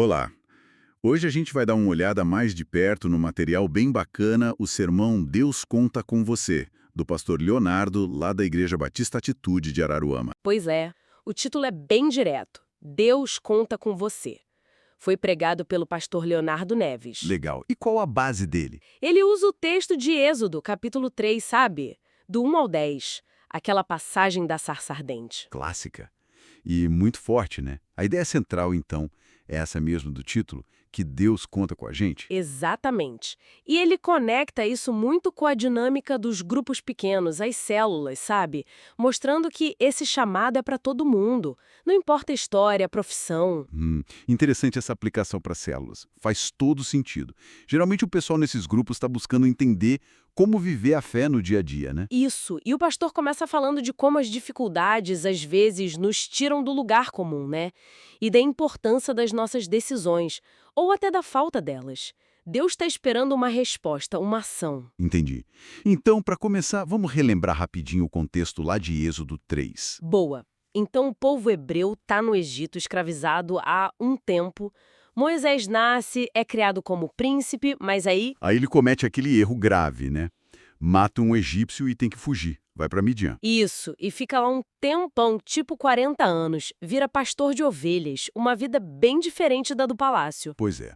Olá! Hoje a gente vai dar uma olhada mais de perto no material bem bacana, o sermão Deus Conta com Você, do pastor Leonardo, lá da Igreja Batista Atitude de Araruama. Pois é, o título é bem direto. Deus conta com você. Foi pregado pelo pastor Leonardo Neves. Legal. E qual a base dele? Ele usa o texto de Êxodo, capítulo 3, sabe? Do 1 ao 10, aquela passagem da sarça ardente. Clássica. E muito forte, né? A ideia central, então, é essa mesmo do título, que Deus conta com a gente? Exatamente. E ele conecta isso muito com a dinâmica dos grupos pequenos, as células, sabe? Mostrando que esse chamado é para todo mundo. Não importa a história, a profissão. Interessante essa aplicação para células. Faz todo sentido. Geralmente o pessoal nesses grupos está buscando entender como viver a fé no dia a dia, né? Isso, e o pastor começa falando de como as dificuldades, às vezes, nos tiram do lugar comum, né? E da importância das nossas decisões, ou até da falta delas. Deus está esperando uma resposta, uma ação. Entendi. Então, para começar, vamos relembrar rapidinho o contexto lá de Êxodo 3. Boa. Então o povo hebreu está no Egito escravizado há um tempo. Moisés nasce, é criado como príncipe, mas aí... Aí ele comete aquele erro grave, né? Mata um egípcio e tem que fugir. Vai para Midian. Isso, e fica lá um tempão, tipo 40 anos, vira pastor de ovelhas, uma vida bem diferente da do palácio. Pois é.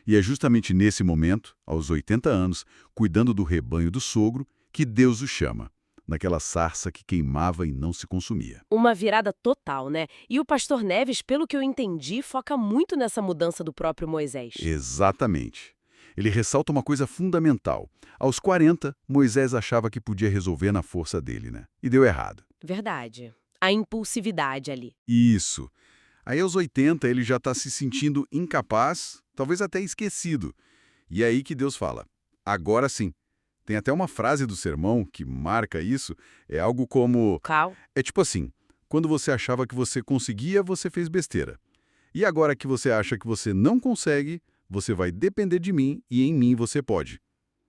E é justamente nesse momento, aos 80 anos, cuidando do rebanho do sogro, que Deus o chama, naquela sarça que queimava e não se consumia. Uma virada total, né? E o pastor Neves, pelo que eu entendi, foca muito nessa mudança do próprio Moisés. Exatamente. Ele ressalta uma coisa fundamental. Aos 40, Moisés achava que podia resolver na força dele, né? E deu errado. Verdade. A impulsividade ali. Isso. Aí aos 80 ele já está se sentindo incapaz, talvez até esquecido. E é aí que Deus fala, agora sim. Tem até uma frase do sermão que marca isso, é algo como... Cal. É tipo assim, quando você achava que você conseguia, você fez besteira. E agora que você acha que você não consegue, você vai depender de mim e em mim você pode.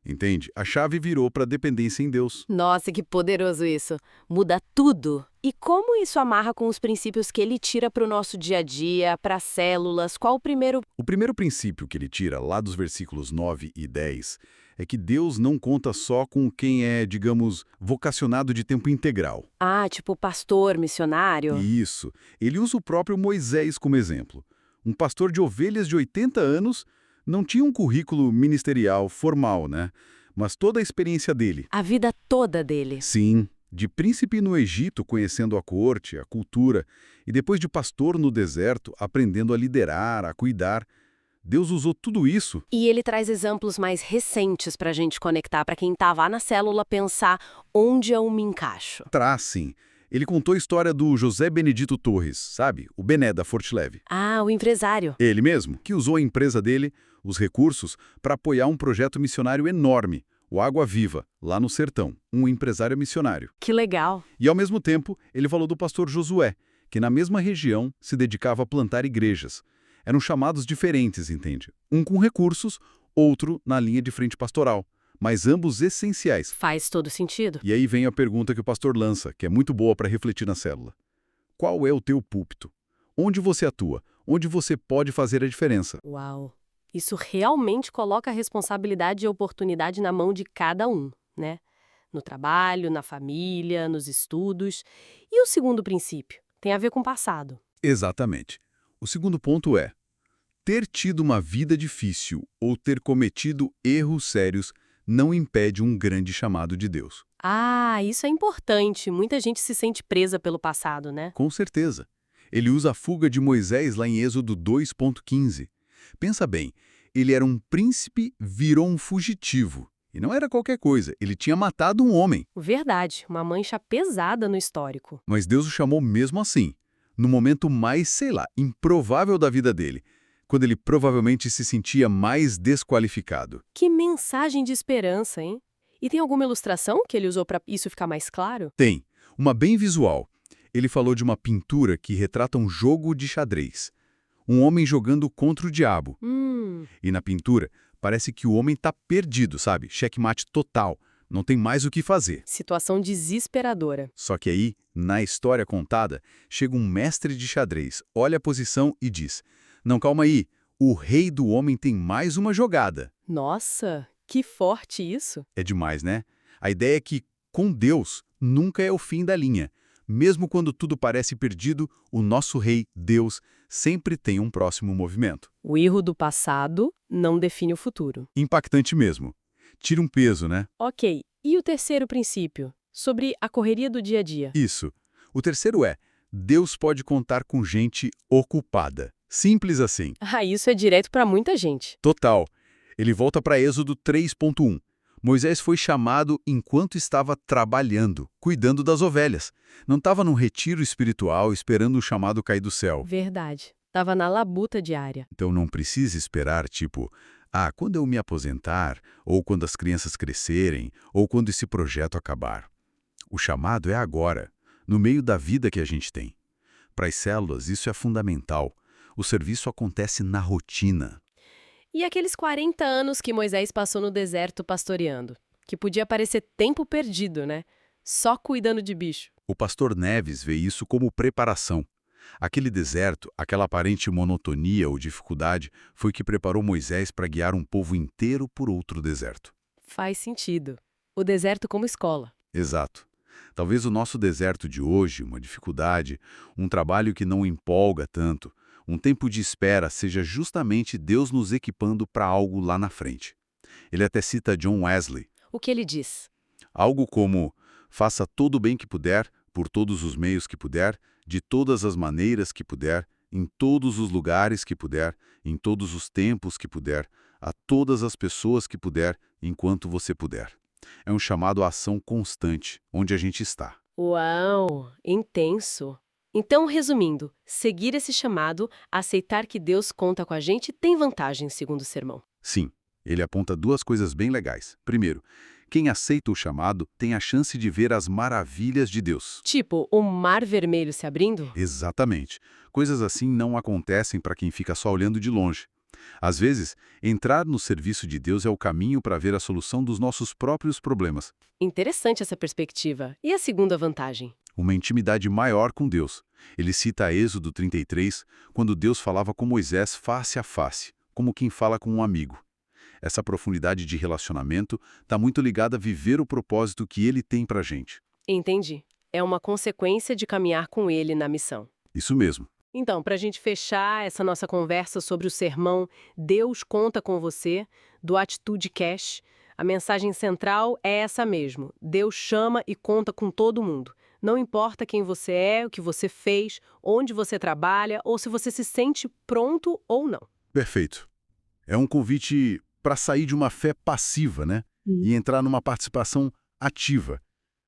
Entende? A chave virou para dependência em Deus. Nossa, que poderoso isso. Muda tudo. E como isso amarra com os princípios que ele tira para o nosso dia a dia, para as células? Qual o primeiro? O primeiro princípio que ele tira, lá dos versículos 9 e 10, é que Deus não conta só com quem é, digamos, vocacionado de tempo integral. Ah, tipo pastor, missionário? Isso. Ele usa o próprio Moisés como exemplo. Um pastor de ovelhas de 80 anos não tinha um currículo ministerial formal, né? Mas toda a experiência dele. A vida toda dele. Sim, de príncipe no Egito, conhecendo a corte, a cultura, e depois de pastor no deserto, aprendendo a liderar, a cuidar. Deus usou tudo isso. E ele traz exemplos mais recentes para a gente conectar, para quem estava na célula pensar onde eu me encaixo. Traz, sim. Ele contou a história do José Benedito Torres, sabe? O Bené da Forte Leve. Ah, o empresário. Ele mesmo, que usou a empresa dele, os recursos, para apoiar um projeto missionário enorme, o Água Viva, lá no sertão, um empresário missionário. Que legal. E, ao mesmo tempo, ele falou do pastor Josué, que na mesma região se dedicava a plantar igrejas. Eram chamados diferentes, entende? Um com recursos, outro na linha de frente pastoral, mas ambos essenciais. Faz todo sentido. E aí vem a pergunta que o pastor lança, que é muito boa para refletir na célula. Qual é o teu púlpito? Onde você atua? Onde você pode fazer a diferença? Uau. Isso realmente coloca a responsabilidade e a oportunidade na mão de cada um, né? No trabalho, na família, nos estudos. E o segundo princípio? Tem a ver com o passado. Exatamente. O segundo ponto é: ter tido uma vida difícil ou ter cometido erros sérios não impede um grande chamado de Deus. Ah, isso é importante. Muita gente se sente presa pelo passado, né? Com certeza. Ele usa a fuga de Moisés lá em Êxodo 2.15. Pensa bem, ele era um príncipe, virou um fugitivo. E não era qualquer coisa, ele tinha matado um homem. Verdade, uma mancha pesada no histórico. Mas Deus o chamou mesmo assim, no momento mais, sei lá, improvável da vida dele, quando ele provavelmente se sentia mais desqualificado. Que mensagem de esperança, hein? E tem alguma ilustração que ele usou para isso ficar mais claro? Tem, uma bem visual. Ele falou de uma pintura que retrata um jogo de xadrez. Um homem jogando contra o diabo. E na pintura, parece que o homem tá perdido, sabe? Checkmate total. Não tem mais o que fazer. Situação desesperadora. Só que aí, na história contada, chega um mestre de xadrez, olha a posição e diz: não, calma aí, o rei do homem tem mais uma jogada. Nossa, que forte isso! É demais, né? A ideia é que, com Deus, nunca é o fim da linha. Mesmo quando tudo parece perdido, o nosso rei, Deus, sempre tem um próximo movimento. O erro do passado não define o futuro. Impactante mesmo. Tira um peso, né? Ok, e o terceiro princípio? Sobre a correria do dia a dia. Isso. O terceiro é, Deus pode contar com gente ocupada. Simples assim. Ah, isso é direto para muita gente. Total. Ele volta para Êxodo 3.1. Moisés foi chamado enquanto estava trabalhando, cuidando das ovelhas. Não estava num retiro espiritual esperando o chamado cair do céu. Verdade. Tava na labuta diária. Então não precisa esperar, tipo, quando eu me aposentar, ou quando as crianças crescerem, ou quando esse projeto acabar. O chamado é agora, no meio da vida que a gente tem. Para as células, isso é fundamental. O serviço acontece na rotina. E aqueles 40 anos que Moisés passou no deserto pastoreando? Que podia parecer tempo perdido, né? Só cuidando de bicho. O pastor Neves vê isso como preparação. Aquele deserto, aquela aparente monotonia ou dificuldade, foi o que preparou Moisés para guiar um povo inteiro por outro deserto. Faz sentido. O deserto como escola. Exato. Talvez o nosso deserto de hoje, uma dificuldade, um trabalho que não empolga tanto, um tempo de espera seja justamente Deus nos equipando para algo lá na frente. Ele até cita John Wesley. O que ele diz? Algo como, faça todo o bem que puder, por todos os meios que puder, de todas as maneiras que puder, em todos os lugares que puder, em todos os tempos que puder, a todas as pessoas que puder, enquanto você puder. É um chamado à ação constante, onde a gente está. Uau, intenso. Então, resumindo, seguir esse chamado, aceitar que Deus conta com a gente, tem vantagem, segundo o sermão. Sim, ele aponta duas coisas bem legais. Primeiro, quem aceita o chamado tem a chance de ver as maravilhas de Deus. Tipo, o mar vermelho se abrindo? Exatamente. Coisas assim não acontecem para quem fica só olhando de longe. Às vezes, entrar no serviço de Deus é o caminho para ver a solução dos nossos próprios problemas. Interessante essa perspectiva. E a segunda vantagem? Uma intimidade maior com Deus. Ele cita Êxodo 33, quando Deus falava com Moisés face a face, como quem fala com um amigo. Essa profundidade de relacionamento está muito ligada a viver o propósito que ele tem para a gente. Entendi. É uma consequência de caminhar com ele na missão. Isso mesmo. Então, para a gente fechar essa nossa conversa sobre o sermão Deus Conta com Você, do Atitude Cash, a mensagem central é essa mesmo. Deus chama e conta com todo mundo. Não importa quem você é, o que você fez, onde você trabalha ou se você se sente pronto ou não. Perfeito. É um convite para sair de uma fé passiva, né? E entrar numa participação ativa.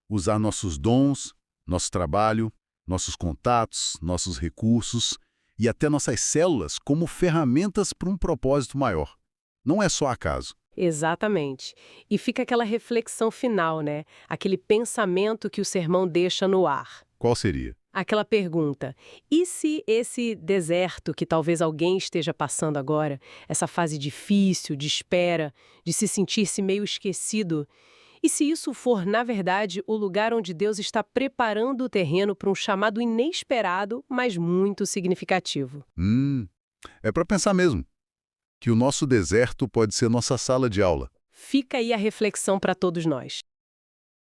Usar nossos dons, nosso trabalho, nossos contatos, nossos recursos e até nossas células como ferramentas para um propósito maior. Não é só acaso. Exatamente. E fica aquela reflexão final, né? Aquele pensamento que o sermão deixa no ar. Qual seria? Aquela pergunta, e se esse deserto que talvez alguém esteja passando agora, essa fase difícil, de espera, de se sentir-se meio esquecido, e se isso for, na verdade, o lugar onde Deus está preparando o terreno para um chamado inesperado, mas muito significativo? É para pensar mesmo. Que o nosso deserto pode ser nossa sala de aula. Fica aí a reflexão para todos nós.